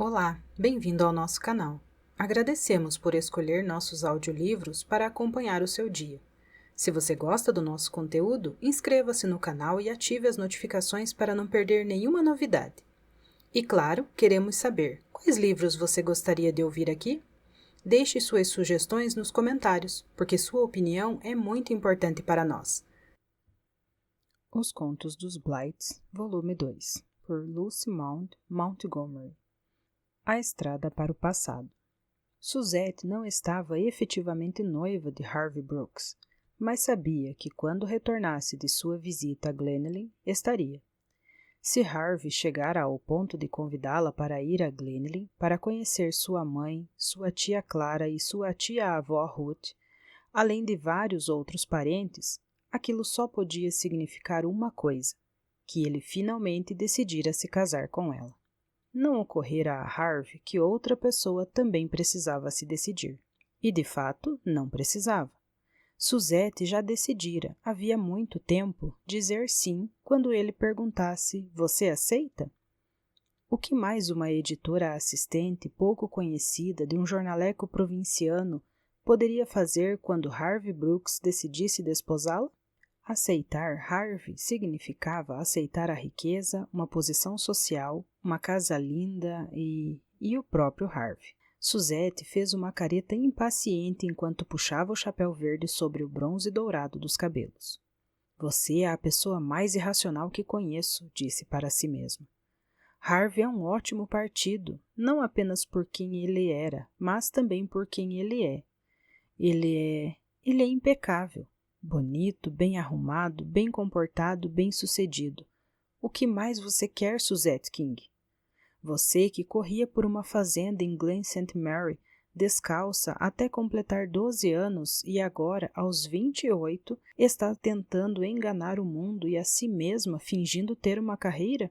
Olá, bem-vindo ao nosso canal. Agradecemos por escolher nossos audiolivros para acompanhar o seu dia. Se você gosta do nosso conteúdo, inscreva-se no canal e ative as notificações para não perder nenhuma novidade. E claro, queremos saber, quais livros você gostaria de ouvir aqui? Deixe suas sugestões nos comentários, porque sua opinião é muito importante para nós. Os Contos dos Blights, volume 2, por Lucy Maud Montgomery. A estrada para o passado. Suzette não estava efetivamente noiva de Harvey Brooks, mas sabia que quando retornasse de sua visita a Glenelyn, estaria. Se Harvey chegara ao ponto de convidá-la para ir a Glenelyn para conhecer sua mãe, sua tia Clara e sua tia-avó Ruth, além de vários outros parentes, aquilo só podia significar uma coisa, que ele finalmente decidira se casar com ela. Não ocorrera a Harvey que outra pessoa também precisava se decidir. E, de fato, não precisava. Suzette já decidira, havia muito tempo, dizer sim quando ele perguntasse: "Você aceita?" O que mais uma editora assistente pouco conhecida de um jornaleco provinciano poderia fazer quando Harvey Brooks decidisse desposá-la? Aceitar Harvey significava aceitar a riqueza, uma posição social, uma casa linda e o próprio Harvey. Suzette fez uma careta impaciente enquanto puxava o chapéu verde sobre o bronze dourado dos cabelos. "Você é a pessoa mais irracional que conheço", disse para si mesma. Harvey é um ótimo partido, não apenas por quem ele era, mas também por quem ele é. Ele é impecável. Bonito, bem arrumado, bem comportado, bem-sucedido. O que mais você quer, Suzette King? Você que corria por uma fazenda em Glen St. Mary, descalça até completar 12 anos e agora, aos 28, está tentando enganar o mundo e a si mesma fingindo ter uma carreira?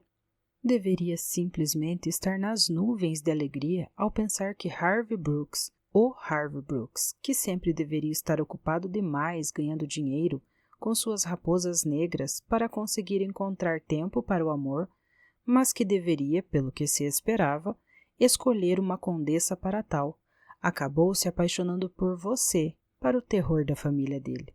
Deveria simplesmente estar nas nuvens de alegria ao pensar que Harvey Brooks, o Harvey Brooks, que sempre deveria estar ocupado demais ganhando dinheiro com suas raposas negras para conseguir encontrar tempo para o amor, mas que deveria, pelo que se esperava, escolher uma condessa para tal, acabou se apaixonando por você, para o terror da família dele.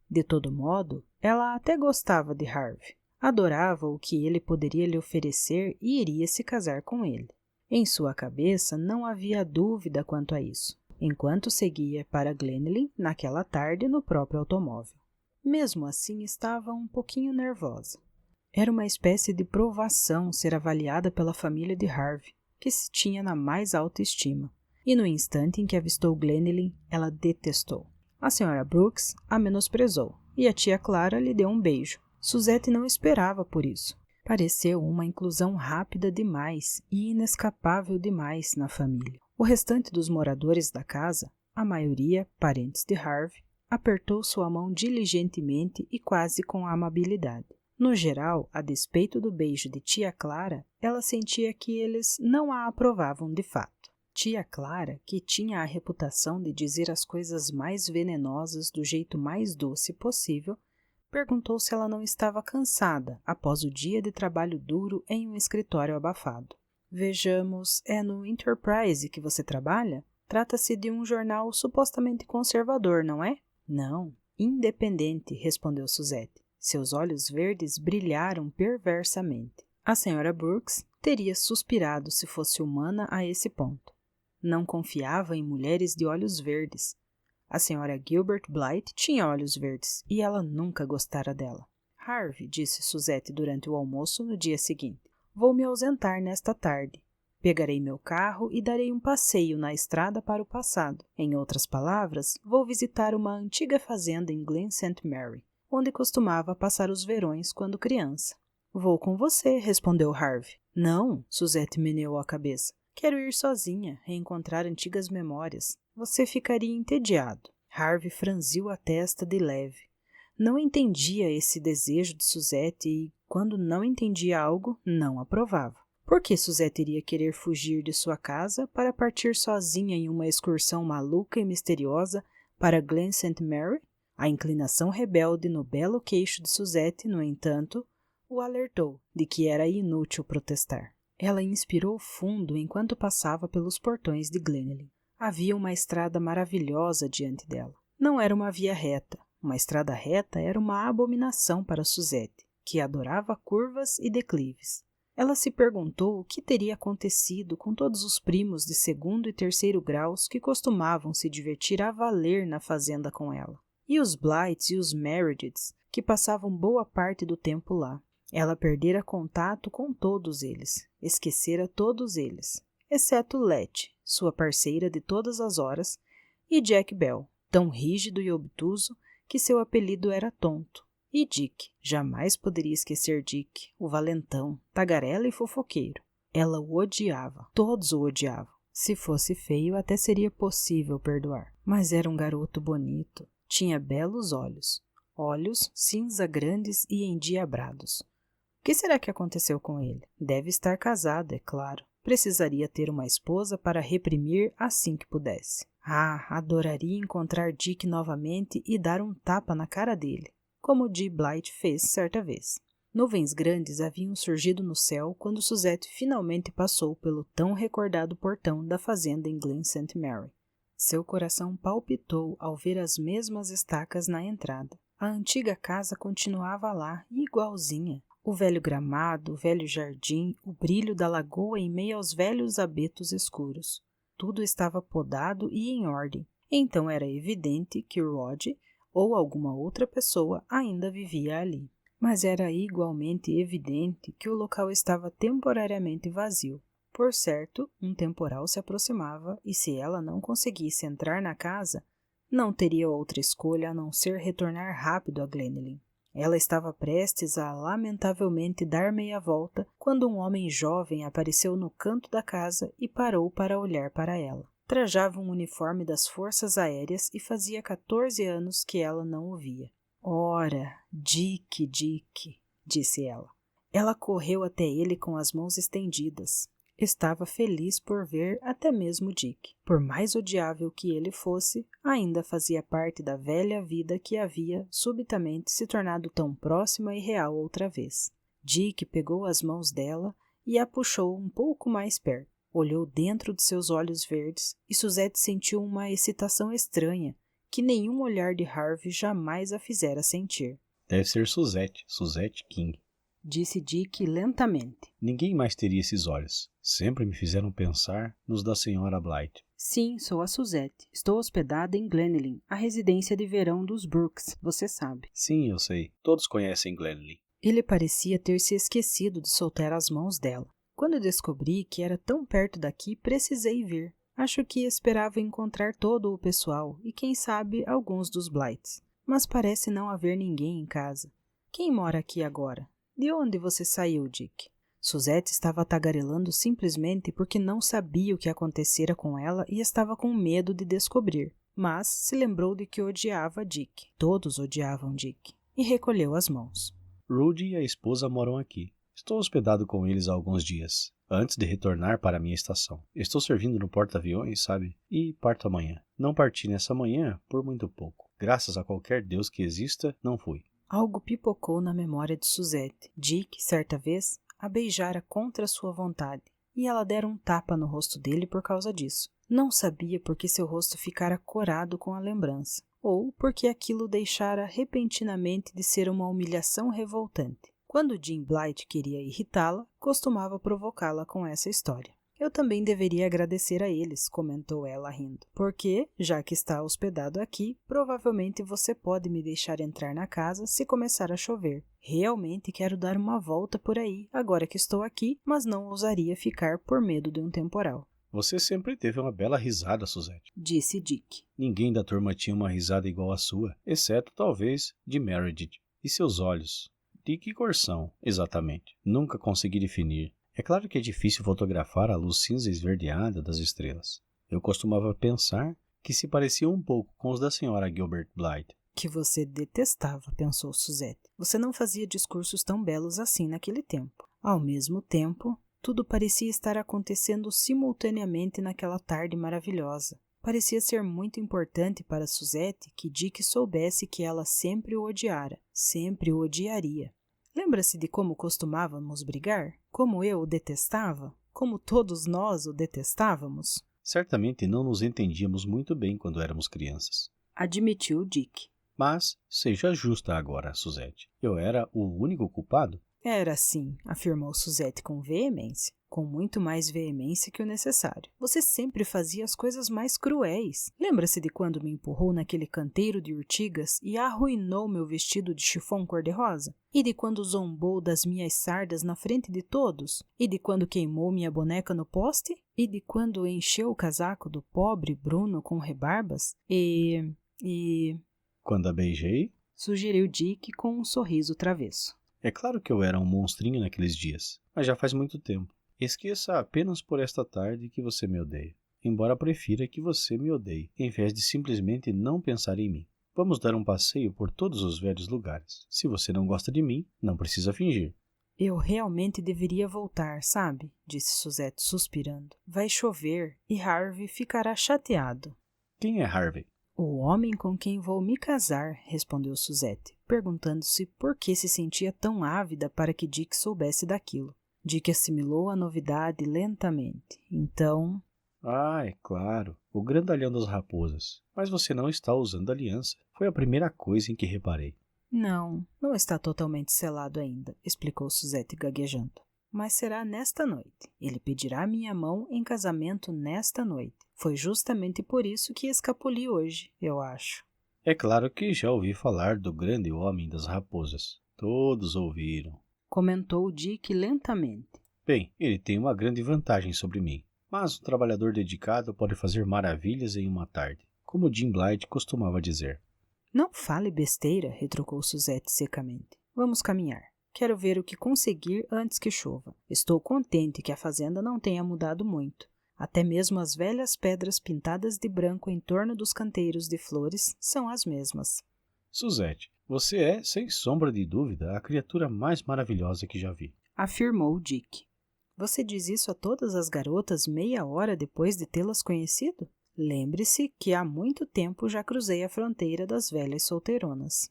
De todo modo, ela até gostava de Harvey, adorava o que ele poderia lhe oferecer e iria se casar com ele. Em sua cabeça não havia dúvida quanto a isso, enquanto seguia para Glenelyn naquela tarde no próprio automóvel. Mesmo assim, estava um pouquinho nervosa. Era uma espécie de provação ser avaliada pela família de Harvey, que se tinha na mais alta estima, e no instante em que avistou Glenelyn, ela detestou. A senhora Brooks a menosprezou, e a tia Clara lhe deu um beijo. Suzette não esperava por isso. Pareceu uma inclusão rápida demais e inescapável demais na família. O restante dos moradores da casa, a maioria parentes de Harvey, apertou sua mão diligentemente e quase com amabilidade. No geral, a despeito do beijo de tia Clara, ela sentia que eles não a aprovavam de fato. Tia Clara, que tinha a reputação de dizer as coisas mais venenosas do jeito mais doce possível, perguntou se ela não estava cansada após o dia de trabalho duro em um escritório abafado. "Vejamos, é no Enterprise que você trabalha? Trata-se de um jornal supostamente conservador, não é?" "Não, independente", respondeu Suzette. Seus olhos verdes brilharam perversamente. A senhora Brooks teria suspirado se fosse humana a esse ponto. Não confiava em mulheres de olhos verdes. A senhora Gilbert Blythe tinha olhos verdes e ela nunca gostara dela. "Harvey", disse Suzette durante o almoço no dia seguinte, "vou me ausentar nesta tarde. Pegarei meu carro e darei um passeio na estrada para o passado. Em outras palavras, vou visitar uma antiga fazenda em Glen St. Mary, onde costumava passar os verões quando criança." "Vou com você", respondeu Harvey. "Não", Suzette meneou a cabeça. "Quero ir sozinha, reencontrar antigas memórias. Você ficaria entediado." Harvey franziu a testa de leve. Não entendia esse desejo de Suzette e, quando não entendia algo, não aprovava. Por que Suzette iria querer fugir de sua casa para partir sozinha em uma excursão maluca e misteriosa para Glen St. Mary? A inclinação rebelde no belo queixo de Suzette, no entanto, o alertou de que era inútil protestar. Ela inspirou fundo enquanto passava pelos portões de Glenelyn. Havia uma estrada maravilhosa diante dela. Não era uma via reta. Uma estrada reta era uma abominação para Suzette, que adorava curvas e declives. Ela se perguntou o que teria acontecido com todos os primos de 2º e 3º graus que costumavam se divertir a valer na fazenda com ela. E os Blights e os Merediths, que passavam boa parte do tempo lá. Ela perdera contato com todos eles, esquecera todos eles, exceto Letty, sua parceira de todas as horas, e Jack Bell, tão rígido e obtuso que seu apelido era Tonto. E Dick, jamais poderia esquecer Dick, o valentão, tagarela e fofoqueiro. Ela o odiava, todos o odiavam. Se fosse feio, até seria possível perdoar. Mas era um garoto bonito, tinha belos olhos cinza grandes e endiabrados. O que será que aconteceu com ele? Deve estar casado, é claro. Precisaria ter uma esposa para reprimir assim que pudesse. Ah, adoraria encontrar Dick novamente e dar um tapa na cara dele, como Dee Blight fez certa vez. Nuvens grandes haviam surgido no céu quando Suzette finalmente passou pelo tão recordado portão da fazenda em Glen St. Mary. Seu coração palpitou ao ver as mesmas estacas na entrada. A antiga casa continuava lá, igualzinha. O velho gramado, o velho jardim, o brilho da lagoa em meio aos velhos abetos escuros. Tudo estava podado e em ordem. Então era evidente que Rod ou alguma outra pessoa ainda vivia ali. Mas era igualmente evidente que o local estava temporariamente vazio. Por certo, um temporal se aproximava e se ela não conseguisse entrar na casa, não teria outra escolha a não ser retornar rápido a Glenelyn. Ela estava prestes a lamentavelmente dar meia volta quando um homem jovem apareceu no canto da casa e parou para olhar para ela. Trajava um uniforme das Forças Aéreas e fazia 14 anos que ela não o via. Ora, Dick, disse ela. Ela correu até ele com as mãos estendidas. Estava feliz por ver até mesmo Dick. Por mais odiável que ele fosse, ainda fazia parte da velha vida que havia subitamente se tornado tão próxima e real outra vez. Dick pegou as mãos dela e a puxou um pouco mais perto. Olhou dentro de seus olhos verdes e Suzette sentiu uma excitação estranha que nenhum olhar de Harvey jamais a fizera sentir. Deve ser Suzette King, disse Dick lentamente. Ninguém mais teria esses olhos. Sempre me fizeram pensar nos da senhora Blight. Sim, sou a Suzette. Estou hospedada em Glenelyn, a residência de verão dos Brooks, você sabe. Sim, eu sei. Todos conhecem Glenelyn. Ele parecia ter se esquecido de soltar as mãos dela. Quando descobri que era tão perto daqui, precisei vir. Acho que esperava encontrar todo o pessoal e, quem sabe, alguns dos Blights. Mas parece não haver ninguém em casa. Quem mora aqui agora? De onde você saiu, Dick? Suzette estava tagarelando simplesmente porque não sabia o que acontecera com ela e estava com medo de descobrir. Mas se lembrou de que odiava Dick. Todos odiavam Dick. E recolheu as mãos. Rudy e a esposa moram aqui. Estou hospedado com eles há alguns dias, antes de retornar para a minha estação. Estou servindo no porta-aviões, sabe? E parto amanhã. Não parti nessa manhã por muito pouco. Graças a qualquer Deus que exista, não fui. Algo pipocou na memória de Suzette. Dick, certa vez, a beijara contra sua vontade, e ela dera um tapa no rosto dele por causa disso. Não sabia por que seu rosto ficara corado com a lembrança, ou porque aquilo deixara repentinamente de ser uma humilhação revoltante. Quando Jim Blight queria irritá-la, costumava provocá-la com essa história. Eu também deveria agradecer a eles, comentou ela rindo, porque, já que está hospedado aqui, provavelmente você pode me deixar entrar na casa se começar a chover. Realmente quero dar uma volta por aí, agora que estou aqui, mas não ousaria ficar por medo de um temporal. Você sempre teve uma bela risada, Suzette, disse Dick. Ninguém da turma tinha uma risada igual à sua, exceto, talvez, de Meredith. E seus olhos? De que cor são, exatamente? Nunca consegui definir. É claro que é difícil fotografar a luz cinza esverdeada das estrelas. Eu costumava pensar que se pareciam um pouco com os da senhora Gilbert Blythe. Que você detestava, pensou Suzette. Você não fazia discursos tão belos assim naquele tempo. Ao mesmo tempo, tudo parecia estar acontecendo simultaneamente naquela tarde maravilhosa. Parecia ser muito importante para Suzette que Dick soubesse que ela sempre o odiara, sempre o odiaria. Lembra-se de como costumávamos brigar? Como eu o detestava? como todos nós o detestávamos? Certamente não nos entendíamos muito bem quando éramos crianças. Admitiu Dick. Mas seja justa agora, Suzette. Eu era o único culpado? Era sim, afirmou Suzette com veemência, com muito mais veemência que o necessário. Você sempre fazia as coisas mais cruéis. Lembra-se de quando me empurrou naquele canteiro de urtigas e arruinou meu vestido de chifão cor-de-rosa? E de quando zombou das minhas sardas na frente de todos? E de quando queimou minha boneca no poste? E de quando encheu o casaco do pobre Bruno com rebarbas? Quando a beijei? Sugeriu Dick com um sorriso travesso. É claro que eu era um monstrinho naqueles dias, mas já faz muito tempo. Esqueça apenas por esta tarde que você me odeia, embora prefira que você me odeie, em vez de simplesmente não pensar em mim. Vamos dar um passeio por todos os velhos lugares. Se você não gosta de mim, não precisa fingir. Eu realmente deveria voltar, sabe? Disse Suzette suspirando. Vai chover e Harvey ficará chateado. Quem é Harvey? O homem com quem vou me casar, respondeu Suzette, perguntando-se por que se sentia tão ávida para que Dick soubesse daquilo. Dick assimilou a novidade lentamente. Então... Ah, é claro, o grandalhão das raposas. Mas você não está usando aliança. Foi a primeira coisa em que reparei. Não está totalmente selado ainda, explicou Suzette gaguejando. Mas será nesta noite. Ele pedirá minha mão em casamento nesta noite. Foi justamente por isso que escapuli hoje, eu acho. É claro que já ouvi falar do grande homem das raposas. Todos ouviram. Comentou Dick lentamente. Bem, ele tem uma grande vantagem sobre mim. Mas um trabalhador dedicado pode fazer maravilhas em uma tarde, como Jim Blight costumava dizer. Não fale besteira, retrucou Suzette secamente. Vamos caminhar. Quero ver o que conseguir antes que chova. Estou contente que a fazenda não tenha mudado muito. Até mesmo as velhas pedras pintadas de branco em torno dos canteiros de flores são as mesmas. Suzette, você é, sem sombra de dúvida, a criatura mais maravilhosa que já vi. Afirmou Dick. Você diz isso a todas as garotas meia hora depois de tê-las conhecido? Lembre-se que há muito tempo já cruzei a fronteira das velhas solteironas.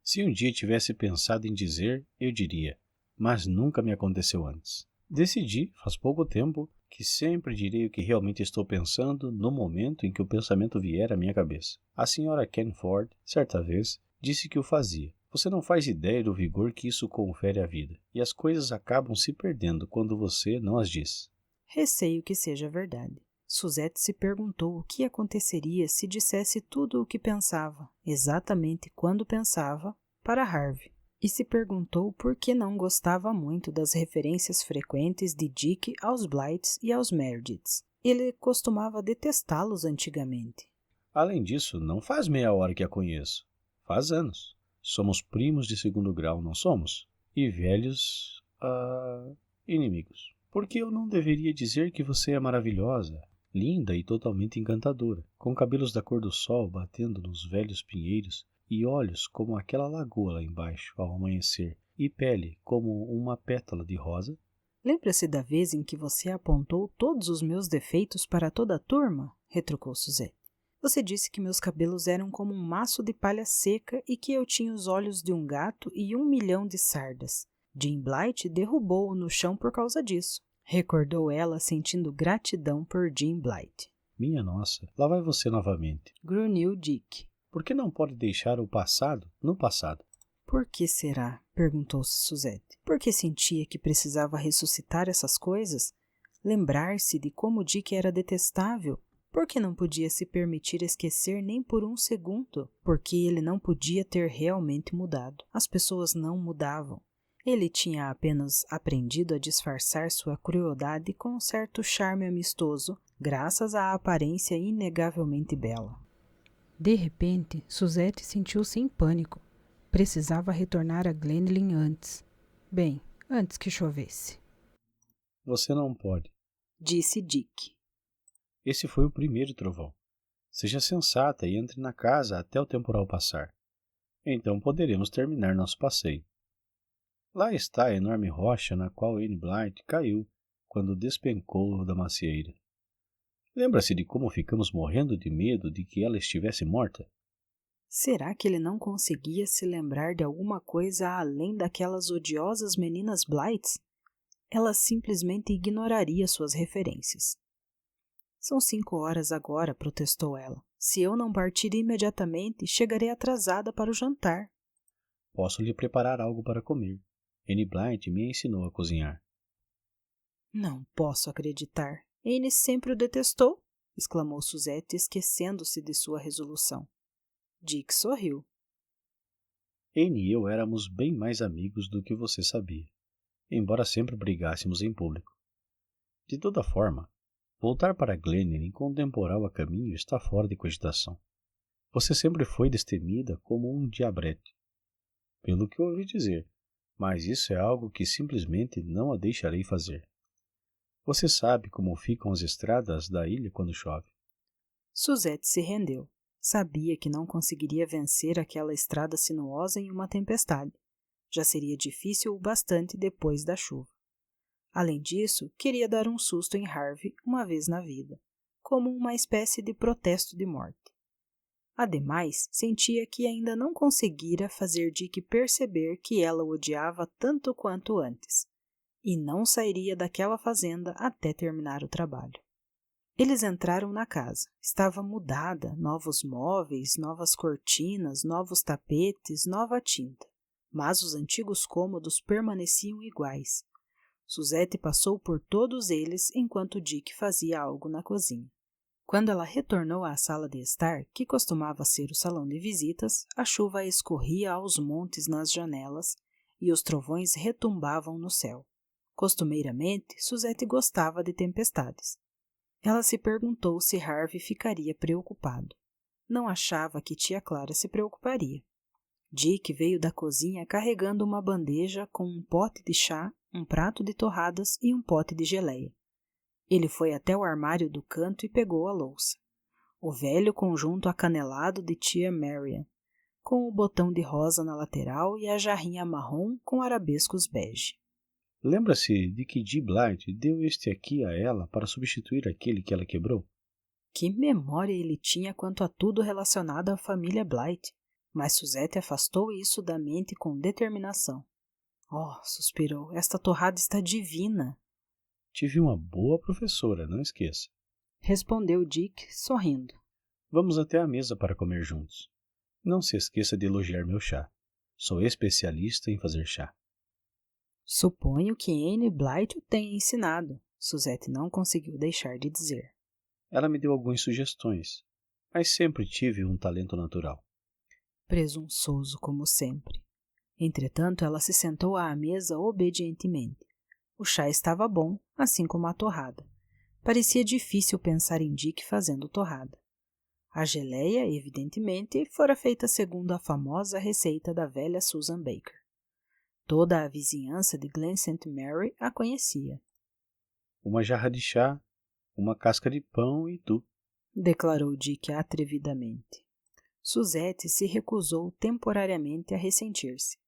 Se um dia tivesse pensado em dizer, eu diria, mas nunca me aconteceu antes. Decidi, faz pouco tempo, que sempre direi o que realmente estou pensando no momento em que o pensamento vier à minha cabeça. A senhora Canford, certa vez, disse que o fazia. Você não faz ideia do vigor que isso confere à vida, e as coisas acabam se perdendo quando você não as diz. Receio que seja verdade. Suzette se perguntou o que aconteceria se dissesse tudo o que pensava, exatamente quando pensava, para Harvey. E se perguntou por que não gostava muito das referências frequentes de Dick aos Blights e aos Merediths. Ele costumava detestá-los antigamente. Além disso, não faz meia hora que a conheço. Faz anos. Somos primos de segundo grau, não somos? E velhos... inimigos. Por que eu não deveria dizer que você é maravilhosa, linda e totalmente encantadora, com cabelos da cor do sol batendo nos velhos pinheiros e olhos como aquela lagoa lá embaixo ao amanhecer e pele como uma pétala de rosa? Lembra-se da vez em que você apontou todos os meus defeitos para toda a turma? Retrucou Suzette. Você disse que meus cabelos eram como um maço de palha seca e que eu tinha os olhos de um gato e 1 milhão de sardas. Jim Blight derrubou-o no chão por causa disso. Recordou ela, sentindo gratidão por Jim Blight. Minha nossa, lá vai você novamente. Grunhiu Dick. Por que não pode deixar o passado no passado? Por que será? Perguntou-se Suzette. Por que sentia que precisava ressuscitar essas coisas? Lembrar-se de como Dick era detestável? Por que não podia se permitir esquecer nem por um segundo? Porque ele não podia ter realmente mudado. As pessoas não mudavam. Ele tinha apenas aprendido a disfarçar sua crueldade com um certo charme amistoso, graças à aparência inegavelmente bela. De repente, Suzette sentiu-se em pânico. Precisava retornar a Glenlyn antes. Bem, antes que chovesse. Você não pode, Disse Dick. Esse foi o primeiro trovão. Seja sensata e entre na casa até o temporal passar. Então poderemos terminar nosso passeio. Lá está a enorme rocha na qual Anne Blight caiu quando despencou da macieira. Lembra-se de como ficamos morrendo de medo de que ela estivesse morta? Será que ele não conseguia se lembrar de alguma coisa além daquelas odiosas meninas Blights? ela simplesmente ignoraria suas referências. São 5 horas agora, protestou ela. Se eu não partir imediatamente, chegarei atrasada para o jantar. Posso lhe preparar algo para comer. Anne Blythe me ensinou a cozinhar. Não posso acreditar. Anne sempre o detestou, exclamou Suzette, esquecendo-se de sua resolução. Dick sorriu. Anne e eu éramos bem mais amigos do que você sabia, embora sempre brigássemos em público. De toda forma, voltar para Glenelg com um temporal a caminho está fora de cogitação. Você sempre foi destemida como um diabrete, pelo que ouvi dizer, mas isso é algo que simplesmente não a deixarei fazer. Você sabe como ficam as estradas da ilha quando chove. Suzette se rendeu. Sabia que não conseguiria vencer aquela estrada sinuosa em uma tempestade. Já seria difícil o bastante depois da chuva. Além disso, queria dar um susto em Harvey uma vez na vida, como uma espécie de protesto de morte. Ademais, sentia que ainda não conseguira fazer Dick perceber que ela o odiava tanto quanto antes, e não sairia daquela fazenda até terminar o trabalho. Eles entraram na casa. Estava mudada, novos móveis, novas cortinas, novos tapetes, nova tinta. Mas os antigos cômodos permaneciam iguais. Suzette passou por todos eles enquanto Dick fazia algo na cozinha. Quando ela retornou à sala de estar, que costumava ser o salão de visitas, a chuva escorria aos montes nas janelas e os trovões retumbavam no céu. Costumeiramente, Suzette gostava de tempestades. Ela se perguntou se Harvey ficaria preocupado. Não achava que tia Clara se preocuparia. Dick veio da cozinha carregando uma bandeja com um pote de chá, um prato de torradas e um pote de geleia. Ele foi até o armário do canto e pegou a louça. O velho conjunto acanelado de tia Marian, com o botão de rosa na lateral e a jarrinha marrom com arabescos bege. Lembra-se de que Dee Blythe deu este aqui a ela para substituir aquele que ela quebrou? Que memória ele tinha quanto a tudo relacionado à família Blythe, mas Suzette afastou isso da mente com determinação. Oh, suspirou, esta torrada está divina. Tive uma boa professora, não esqueça. Respondeu Dick, sorrindo. Vamos até a mesa para comer juntos. Não se esqueça de elogiar meu chá. Sou especialista em fazer chá. Suponho que Anne Blythe o tenha ensinado, Suzette não conseguiu deixar de dizer. Ela me deu algumas sugestões, mas sempre tive um talento natural. Presunçoso como sempre. Entretanto, ela se sentou à mesa obedientemente. O chá estava bom, assim como a torrada. Parecia difícil pensar em Dick fazendo torrada. A geleia, evidentemente, fora feita segundo a famosa receita da velha Susan Baker. Toda a vizinhança de Glen St. Mary a conhecia. Uma jarra de chá, uma casca de pão e tu, declarou Dick atrevidamente. Suzette se recusou temporariamente a ressentir-se.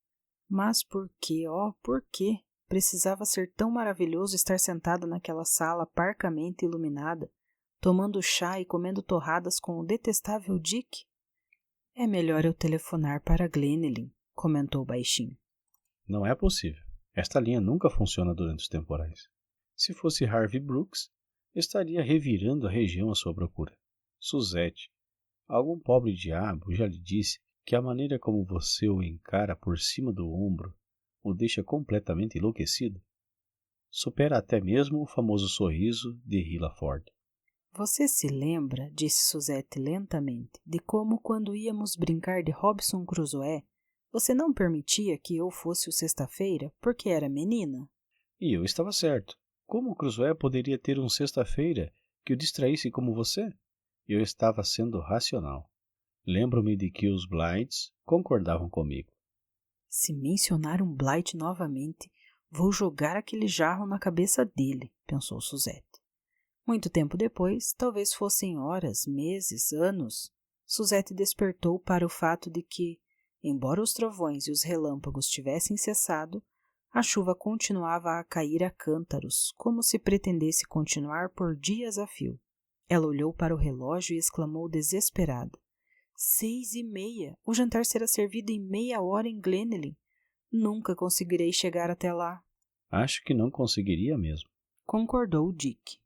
Mas por que, por que precisava ser tão maravilhoso estar sentada naquela sala parcamente iluminada, tomando chá e comendo torradas com o detestável Dick? É melhor eu telefonar para Glenelg, comentou baixinho. Não é possível. Esta linha nunca funciona durante os temporais. Se fosse Harvey Brooks, estaria revirando a região à sua procura. Suzette, algum pobre diabo já lhe disse que a maneira como você o encara por cima do ombro o deixa completamente enlouquecido? Supera até mesmo o famoso sorriso de Hilla Ford. Você se lembra, disse Suzette lentamente, de como quando íamos brincar de Robinson Crusoe, você não permitia que eu fosse o sexta-feira porque era menina? E eu estava certo. Como o Crusoe poderia ter um sexta-feira que o distraísse como você? Eu estava sendo racional. Lembro-me de que os Blythes concordavam comigo. Se mencionar um Blythe novamente, vou jogar aquele jarro na cabeça dele, pensou Suzette. Muito tempo depois, talvez fossem horas, meses, anos, Suzette despertou para o fato de que, embora os trovões e os relâmpagos tivessem cessado, a chuva continuava a cair a cântaros, como se pretendesse continuar por dias a fio. Ela olhou para o relógio e exclamou desesperada. 6:30! O jantar será servido em meia hora em Glenelg. Nunca conseguirei chegar até lá. Acho que não conseguiria mesmo. Concordou Dick.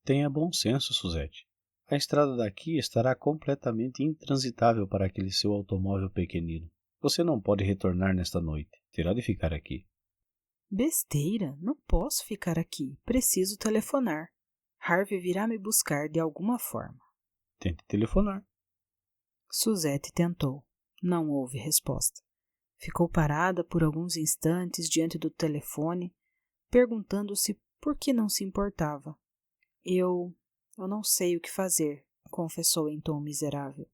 Tenha bom senso, Suzette. A estrada daqui estará completamente intransitável para aquele seu automóvel pequenino. Você não pode retornar nesta noite. Terá de ficar aqui. Besteira, não posso ficar aqui. Preciso telefonar. Harvey virá me buscar de alguma forma. Tente telefonar. Suzette tentou. Não houve resposta. Ficou parada por alguns instantes diante do telefone, perguntando-se por que não se importava. Eu não sei o que fazer, confessou em tom miserável.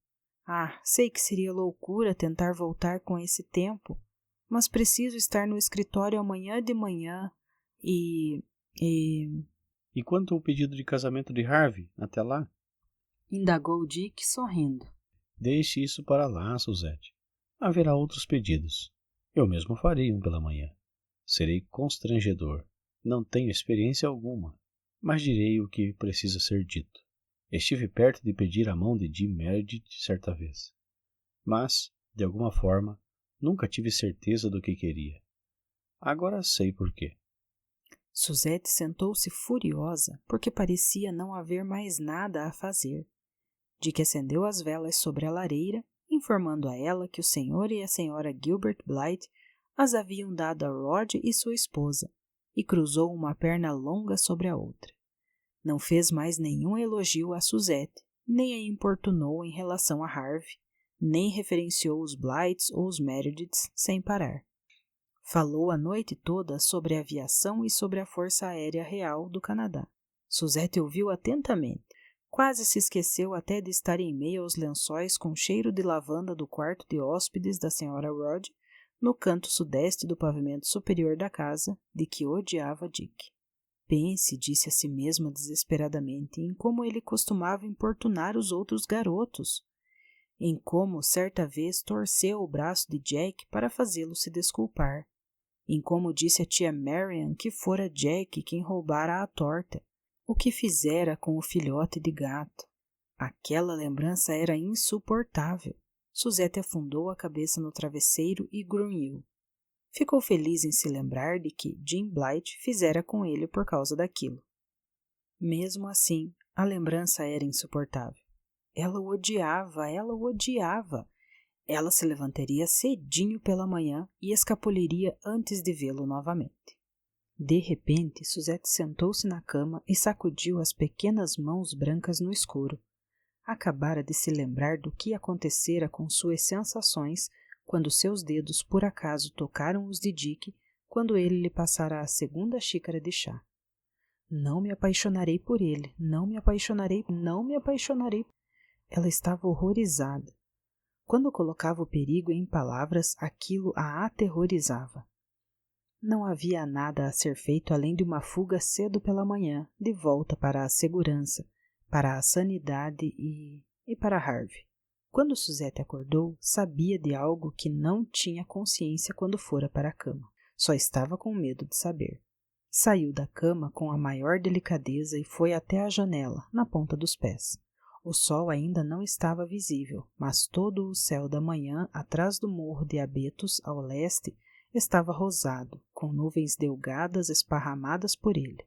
Sei que seria loucura tentar voltar com esse tempo, mas preciso estar no escritório amanhã de manhã e... E quanto ao pedido de casamento de Harvey, até lá? Indagou Dick, sorrindo. Deixe isso para lá, Suzette. Haverá outros pedidos. Eu mesmo farei um pela manhã. Serei constrangedor. Não tenho experiência alguma, mas direi o que precisa ser dito. Estive perto de pedir a mão de Jim Meredith certa vez, mas, de alguma forma, nunca tive certeza do que queria. Agora sei por quê. Suzette sentou-se furiosa porque parecia não haver mais nada a fazer. Dick acendeu as velas sobre a lareira, informando a ela que o senhor e a senhora Gilbert Blythe as haviam dado a Rod e sua esposa, e cruzou uma perna longa sobre a outra. Não fez mais nenhum elogio a Suzette, nem a importunou em relação a Harvey, nem referenciou os Blythes ou os Merediths sem parar. Falou a noite toda sobre a aviação e sobre a Força Aérea Real do Canadá. Suzette ouviu atentamente. Quase se esqueceu até de estar em meio aos lençóis com cheiro de lavanda do quarto de hóspedes da senhora Rod, no canto sudeste do pavimento superior da casa, de que odiava Dick. Pense, disse a si mesma desesperadamente, em como ele costumava importunar os outros garotos, em como certa vez torceu o braço de Jack para fazê-lo se desculpar, em como disse a tia Marian que fora Jack quem roubara a torta, o que fizera com o filhote de gato. Aquela lembrança era insuportável. Suzette afundou a cabeça no travesseiro e grunhiu. Ficou feliz em se lembrar de que Jim Blythe fizera com ele por causa daquilo. Mesmo assim, a lembrança era insuportável. Ela o odiava, ela o odiava. Ela se levantaria cedinho pela manhã e escapuliria antes de vê-lo novamente. De repente, Suzette sentou-se na cama e sacudiu as pequenas mãos brancas no escuro. Acabara de se lembrar do que acontecera com suas sensações quando seus dedos por acaso tocaram os de Dick quando ele lhe passara a segunda xícara de chá. Não me apaixonarei por ele, não me apaixonarei, não me apaixonarei. Ela estava horrorizada. Quando colocava o perigo em palavras, aquilo a aterrorizava. Não havia nada a ser feito além de uma fuga cedo pela manhã, de volta para a segurança, para a sanidade e para Harvey. Quando Suzette acordou, sabia de algo que não tinha consciência quando fora para a cama. Só estava com medo de saber. Saiu da cama com a maior delicadeza e foi até a janela, na ponta dos pés. O sol ainda não estava visível, mas todo o céu da manhã, atrás do morro de Abetos, ao leste, estava rosado, com nuvens delgadas esparramadas por ele.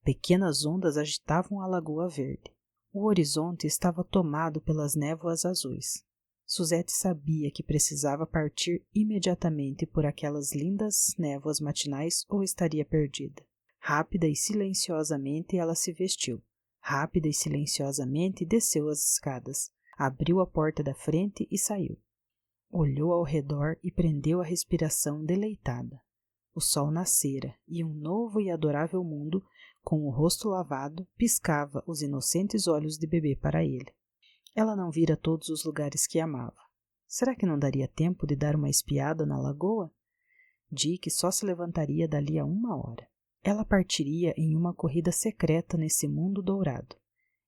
Pequenas ondas agitavam a lagoa verde. O horizonte estava tomado pelas névoas azuis. Suzette sabia que precisava partir imediatamente por aquelas lindas névoas matinais ou estaria perdida. Rápida e silenciosamente ela se vestiu. Rápida e silenciosamente desceu as escadas, abriu a porta da frente e saiu. Olhou ao redor e prendeu a respiração deleitada. O sol nascera e um novo e adorável mundo, com o rosto lavado, piscava os inocentes olhos de bebê para ele. Ela não vira todos os lugares que amava. Será que não daria tempo de dar uma espiada na lagoa? Dick só se levantaria dali a 1 hora. Ela partiria em uma corrida secreta nesse mundo dourado.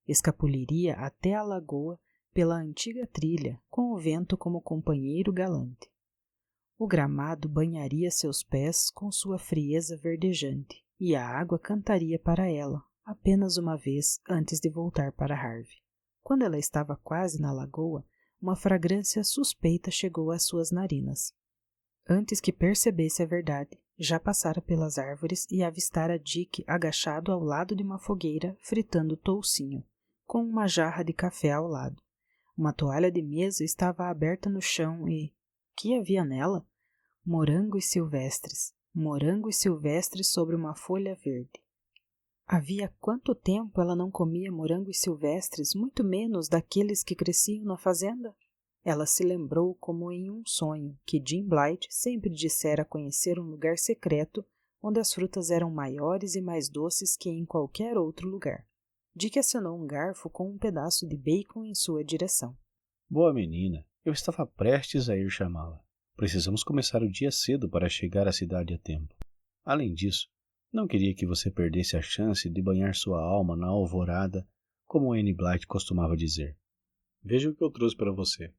Escapuliria até a lagoa pela antiga trilha, com o vento como companheiro galante. O gramado banharia seus pés com sua frieza verdejante, e a água cantaria para ela, apenas uma vez antes de voltar para Harvey. Quando ela estava quase na lagoa, uma fragrância suspeita chegou às suas narinas. Antes que percebesse a verdade, já passara pelas árvores e avistara Dick agachado ao lado de uma fogueira fritando toucinho, com uma jarra de café ao lado. Uma toalha de mesa estava aberta no chão e... que havia nela? Morangos silvestres sobre uma folha verde. Havia quanto tempo ela não comia morangos silvestres, muito menos daqueles que cresciam na fazenda? Ela se lembrou como em um sonho que Jim Blight sempre dissera conhecer um lugar secreto onde as frutas eram maiores e mais doces que em qualquer outro lugar. Dick acionou um garfo com um pedaço de bacon em sua direção. Boa menina, eu estava prestes a ir chamá-la. Precisamos começar o dia cedo para chegar à cidade a tempo. Além disso, não queria que você perdesse a chance de banhar sua alma na alvorada, como Annie Blight costumava dizer. Veja o que eu trouxe para você.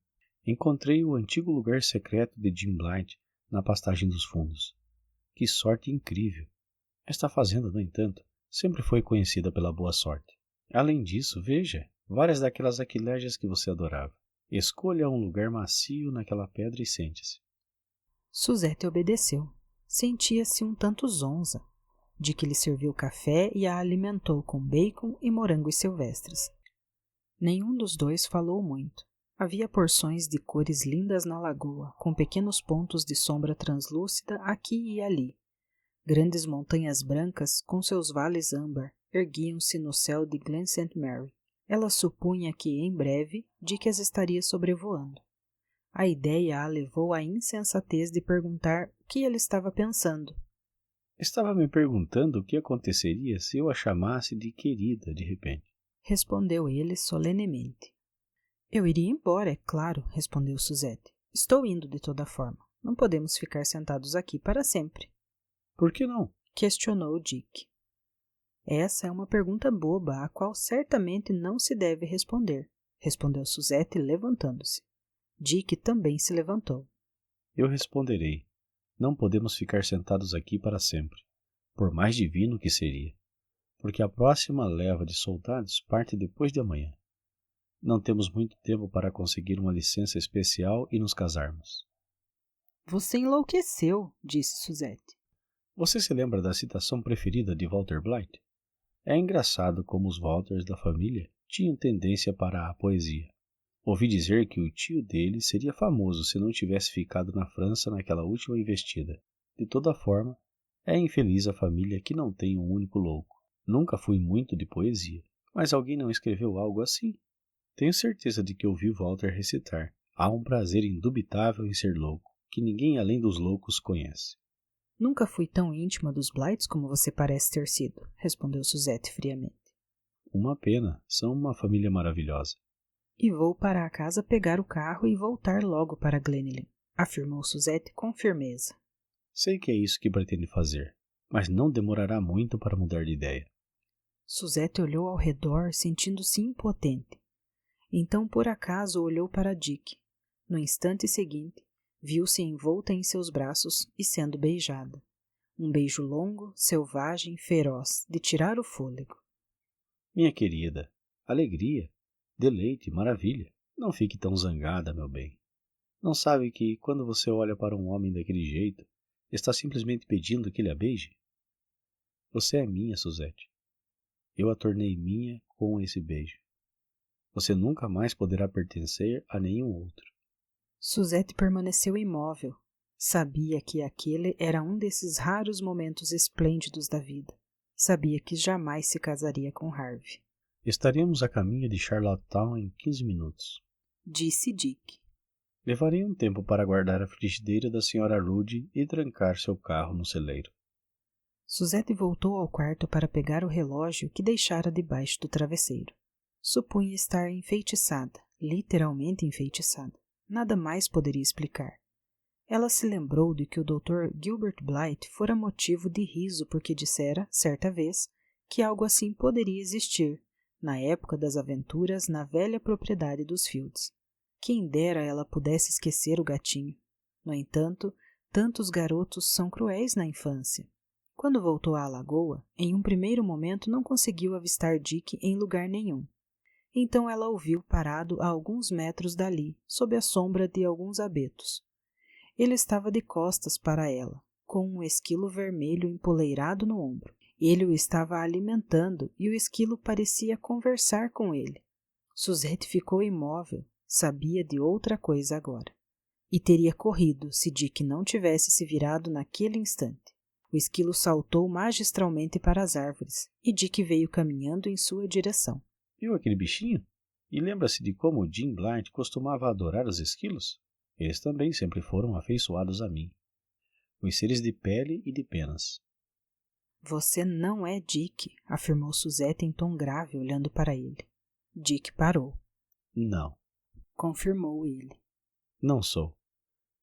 Encontrei o antigo lugar secreto de Jim Blight na pastagem dos fundos. Que sorte incrível! Esta fazenda, no entanto, sempre foi conhecida pela boa sorte. Além disso, veja, várias daquelas aquilégias que você adorava. Escolha um lugar macio naquela pedra e sente-se. Suzette obedeceu. Sentia-se um tanto zonza. Dick lhe serviu café e a alimentou com bacon e morangos silvestres. Nenhum dos dois falou muito. Havia porções de cores lindas na lagoa, com pequenos pontos de sombra translúcida aqui e ali. Grandes montanhas brancas, com seus vales âmbar, erguiam-se no céu de Glen St. Mary. Ela supunha que, em breve, Dick as estaria sobrevoando. A ideia a levou à insensatez de perguntar o que ele estava pensando. Estava me perguntando o que aconteceria se eu a chamasse de querida de repente. Respondeu ele solenemente. Eu iria embora, é claro, respondeu Suzette. Estou indo de toda forma. Não podemos ficar sentados aqui para sempre. Por que não? Questionou Dick. Essa é uma pergunta boba, a qual certamente não se deve responder, respondeu Suzette levantando-se. Dick também se levantou. Eu responderei. Não podemos ficar sentados aqui para sempre, por mais divino que seria, porque a próxima leva de soldados parte depois de amanhã. Não temos muito tempo para conseguir uma licença especial e nos casarmos. Você enlouqueceu, disse Suzette. Você se lembra da citação preferida de Walter Blight? É engraçado como os Walters da família tinham tendência para a poesia. Ouvi dizer que o tio dele seria famoso se não tivesse ficado na França naquela última investida. De toda forma, é infeliz a família que não tem um único louco. Nunca fui muito de poesia, mas alguém não escreveu algo assim? Tenho certeza de que ouvi Walter recitar. Há um prazer indubitável em ser louco, que ninguém além dos loucos conhece. Nunca fui tão íntima dos Blights como você parece ter sido, respondeu Suzette friamente. Uma pena, são uma família maravilhosa. E vou para a casa pegar o carro e voltar logo para Glenelyn, afirmou Suzette com firmeza. Sei que é isso que pretende fazer, mas não demorará muito para mudar de ideia. Suzette olhou ao redor, sentindo-se impotente. Então, por acaso, olhou para Dick. No instante seguinte, viu-se envolta em seus braços e sendo beijada. Um beijo longo, selvagem, feroz, de tirar o fôlego. Minha querida, alegria, deleite, maravilha. Não fique tão zangada, meu bem. Não sabe que, quando você olha para um homem daquele jeito, está simplesmente pedindo que ele a beije? Você é minha, Suzette. Eu a tornei minha com esse beijo. Você nunca mais poderá pertencer a nenhum outro. Suzette permaneceu imóvel. Sabia que aquele era um desses raros momentos esplêndidos da vida. Sabia que jamais se casaria com Harvey. Estaremos a caminho de Charlottetown em 15 minutos. Disse Dick. Levarei um tempo para guardar a frigideira da Sra. Rude e trancar seu carro no celeiro. Suzette voltou ao quarto para pegar o relógio que deixara debaixo do travesseiro. Supunha estar enfeitiçada, literalmente enfeitiçada. Nada mais poderia explicar. Ela se lembrou de que o Dr. Gilbert Blight fora motivo de riso porque dissera, certa vez, que algo assim poderia existir, na época das aventuras na velha propriedade dos Fields. Quem dera ela pudesse esquecer o gatinho. No entanto, tantos garotos são cruéis na infância. Quando voltou à lagoa, em um primeiro momento não conseguiu avistar Dick em lugar nenhum. Então ela o viu parado a alguns metros dali, sob a sombra de alguns abetos. Ele estava de costas para ela, com um esquilo vermelho empoleirado no ombro. Ele o estava alimentando e o esquilo parecia conversar com ele. Suzette ficou imóvel, sabia de outra coisa agora. E teria corrido se Dick não tivesse se virado naquele instante. O esquilo saltou magistralmente para as árvores e Dick veio caminhando em sua direção. Viu aquele bichinho? E lembra-se de como Jim Blight costumava adorar os esquilos? Eles também sempre foram afeiçoados a mim. Os seres de pele e de penas. Você não é Dick, afirmou Suzette em tom grave, olhando para ele. Dick parou. Não. Confirmou ele. Não sou.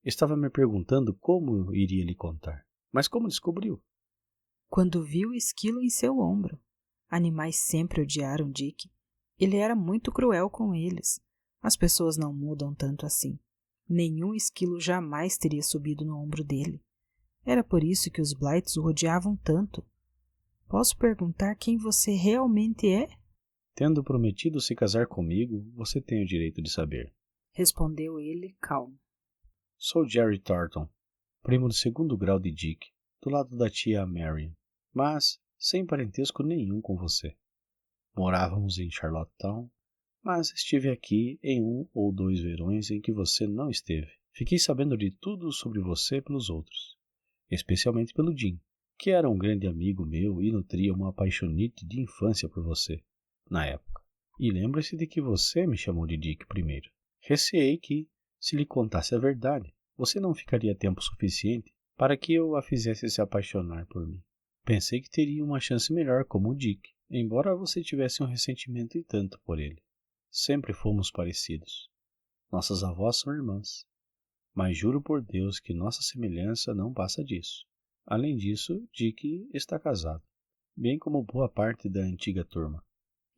Estava me perguntando como eu iria lhe contar. Mas como descobriu? Quando viu o esquilo em seu ombro. Animais sempre odiaram Dick. Ele era muito cruel com eles. As pessoas não mudam tanto assim. Nenhum esquilo jamais teria subido no ombro dele. Era por isso que os Blights o odiavam tanto. Posso perguntar quem você realmente é? Tendo prometido se casar comigo, você tem o direito de saber. Respondeu ele, calmo. Sou Jerry Thornton, primo de segundo grau de Dick, do lado da tia Marion, mas sem parentesco nenhum com você. Morávamos em Charlottetown, mas estive aqui em 1 ou 2 verões em que você não esteve. Fiquei sabendo de tudo sobre você pelos outros, especialmente pelo Jim, que era um grande amigo meu e nutria uma apaixonite de infância por você, na época. E lembre-se de que você me chamou de Dick primeiro. Receei que, se lhe contasse a verdade, você não ficaria tempo suficiente para que eu a fizesse se apaixonar por mim. Pensei que teria uma chance melhor como o Dick, embora você tivesse um ressentimento e tanto por ele. Sempre fomos parecidos. Nossas avós são irmãs. Mas juro por Deus que nossa semelhança não passa disso. Além disso, Dick está casado, bem como boa parte da antiga turma.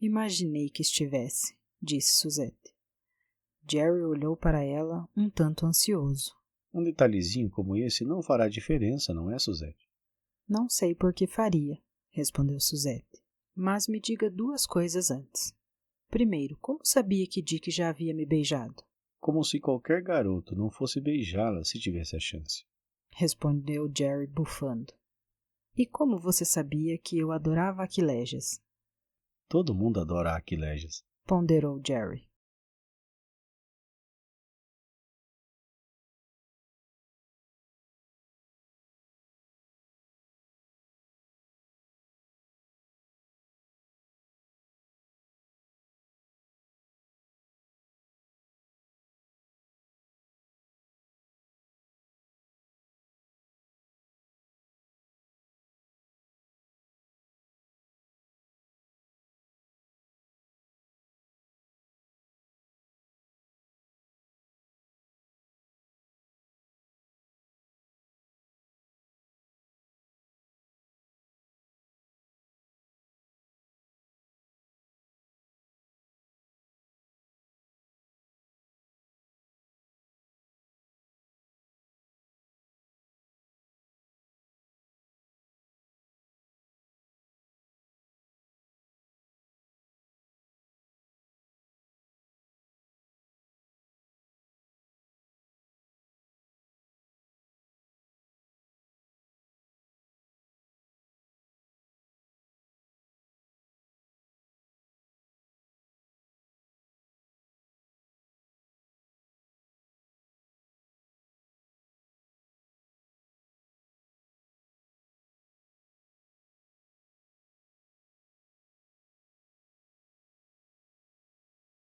Imaginei que estivesse, disse Suzette. Jerry olhou para ela um tanto ansioso. Um detalhezinho como esse não fará diferença, não é, Suzette? Não sei por que faria, respondeu Suzette. Mas me diga 2 coisas antes. Primeiro, como sabia que Dick já havia me beijado? Como se qualquer garoto não fosse beijá-la se tivesse a chance. Respondeu Jerry bufando. E como você sabia que eu adorava Aquilejas? Todo mundo adora Aquilejas. Ponderou Jerry.